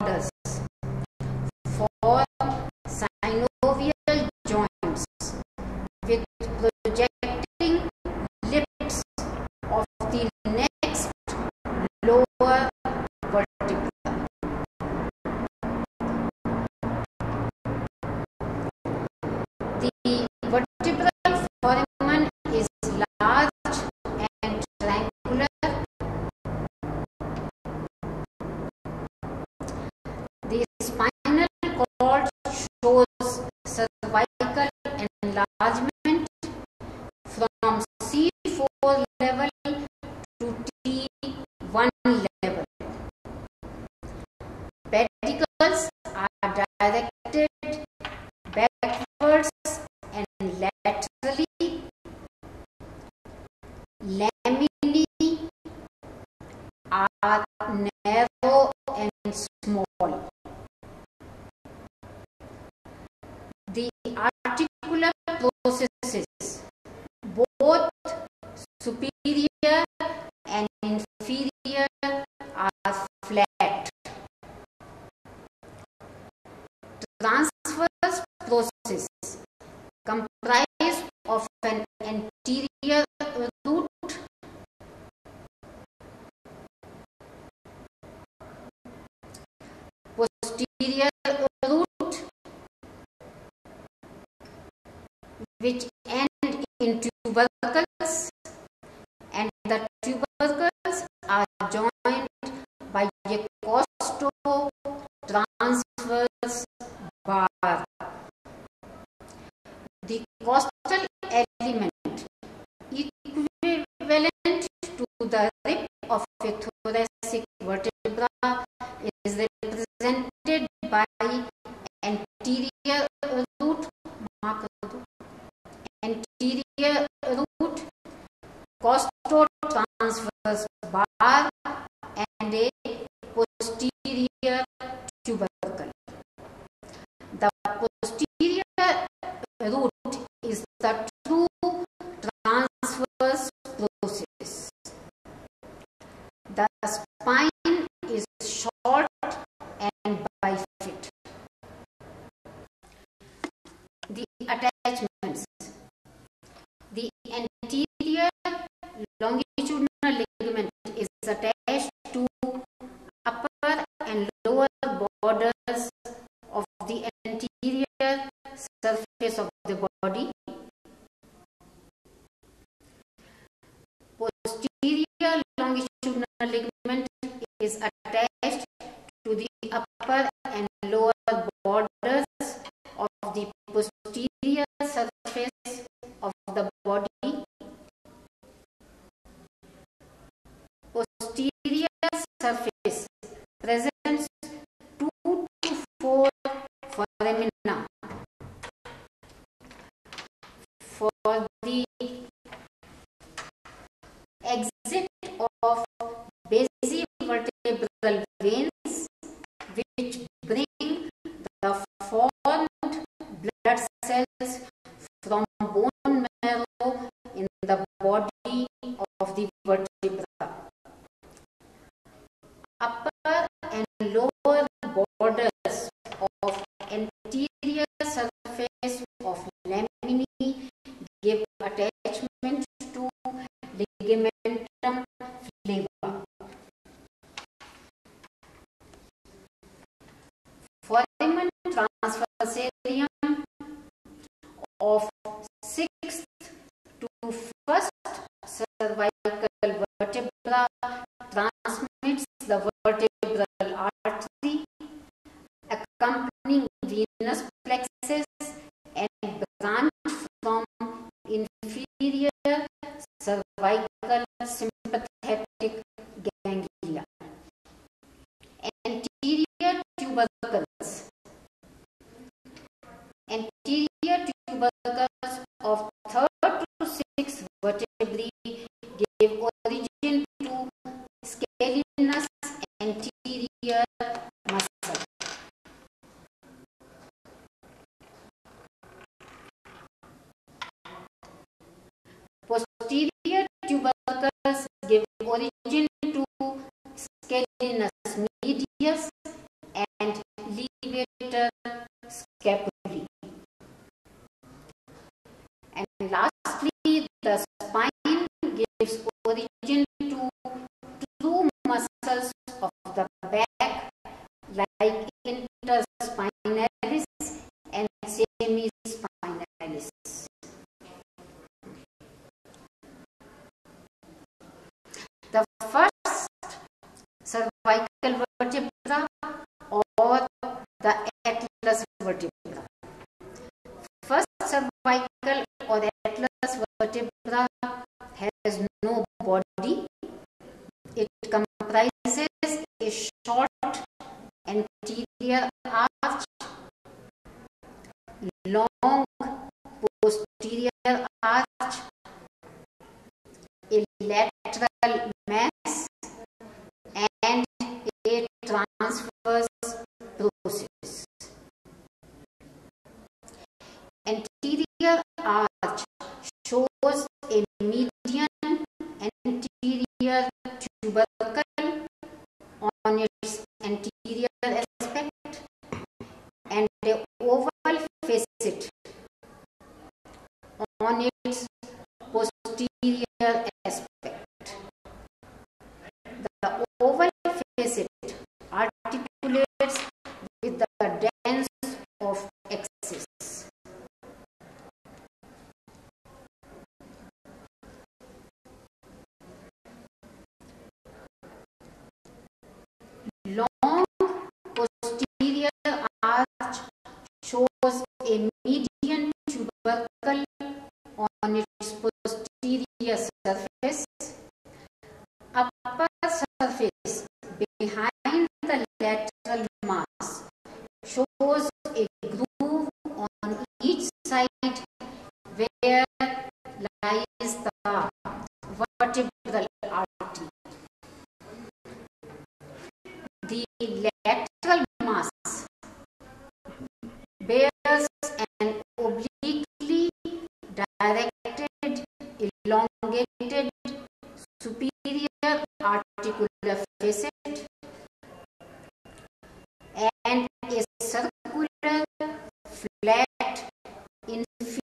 borders for synovial joints with projecting lips of the next lower vertebra. The vertebral foramen is large and triangular. The spinal cord shows cervical enlargement from C4 level to T1 level. Pedicles are directed backwards and laterally. Laminae are narrow and small. The articular processes, both superior and inferior, are flat. Transverse process comprised of an anterior root, posterior root, which end in tubercles, and the tubercles are joined by a costo-transverse bar. The costal element, equivalent to the rib of a thoracic vertebra, is represented by anterior root, anterior root, costo-transverse bar, and a posterior tubercle. The posterior root is the true transverse process. The spine is short and bifid. The attachments. The anterior longitudinal ligament is attached to upper and lower borders of the anterior surface of the body. Posterior longitudinal ligament is attached to the upper and lower borders of the posterior surface of the body. Posterior surface presents 2 to 4 foramina. For the exit of basivertebral veins, which bring the formed blood cells from bone marrow in the body of the vertebra. Upper and lower borders of anterior surface of laminae give attachment to ligamentum flava. Foramen transversarium of 6th to 1st cervical vertebra transmits the vertebral artery accompanying venous plexus and branch from inferior cervical sympathetic ganglia. Anterior tubercles. Anterior tubercles of 3rd to 6th vertebrae give origin to scalenus anterior muscle. Posterior tubercles give origin to scalenus medius long posterior arch, a lateral mass, and a transverse process. Anterior arch shows a median anterior tubercle on its anterior aspect and a oval facet on its posterior aspect. The oval facet articulates with the dens of axis. Long posterior arch shows a median tubercle on its posterior surface. Upper surface behind the lateral mass shows a groove on each side where lies the vertebral artery. The lateral mass bears an obliquely directed, elongated superior articular